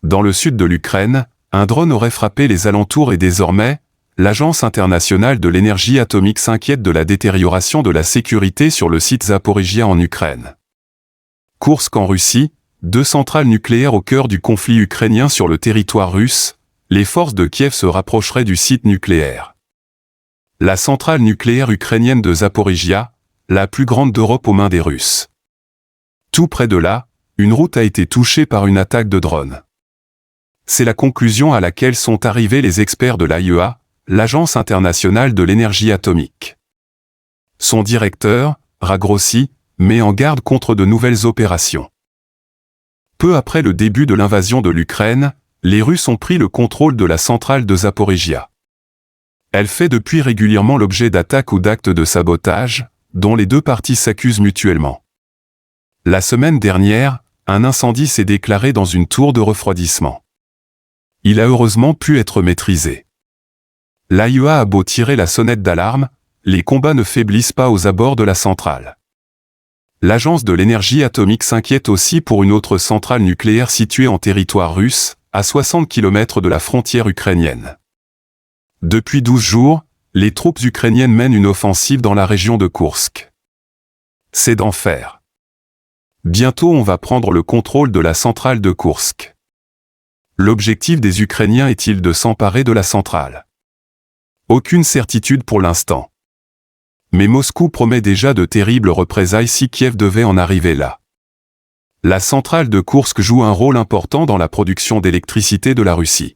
Dans le sud de l'Ukraine, un drone aurait frappé les alentours et désormais, l'Agence internationale de l'énergie atomique s'inquiète de la détérioration de la sécurité sur le site Zaporijia en Ukraine. Koursk en Russie, 2 centrales nucléaires au cœur du conflit ukrainien sur le territoire russe, les forces de Kiev se rapprocheraient du site nucléaire. La centrale nucléaire ukrainienne de Zaporijia, la plus grande d'Europe aux mains des Russes. Tout près de là, une route a été touchée par une attaque de drone. C'est la conclusion à laquelle sont arrivés les experts de l'AIEA, l'Agence internationale de l'énergie atomique. Son directeur, Ragrossi, met en garde contre de nouvelles opérations. Peu après le début de l'invasion de l'Ukraine, les Russes ont pris le contrôle de la centrale de Zaporijia. Elle fait depuis régulièrement l'objet d'attaques ou d'actes de sabotage, dont les deux parties s'accusent mutuellement. La semaine dernière, un incendie s'est déclaré dans une tour de refroidissement. Il a heureusement pu être maîtrisé. L'AIEA a beau tirer la sonnette d'alarme, les combats ne faiblissent pas aux abords de la centrale. L'Agence de l'énergie atomique s'inquiète aussi pour une autre centrale nucléaire située en territoire russe, à 60 km de la frontière ukrainienne. Depuis 12 jours, les troupes ukrainiennes mènent une offensive dans la région de Koursk. C'est d'enfer. Bientôt on va prendre le contrôle de la centrale de Koursk. L'objectif des Ukrainiens est-il de s'emparer de la centrale? Aucune certitude pour l'instant. Mais Moscou promet déjà de terribles représailles si Kiev devait en arriver là. La centrale de Koursk joue un rôle important dans la production d'électricité de la Russie.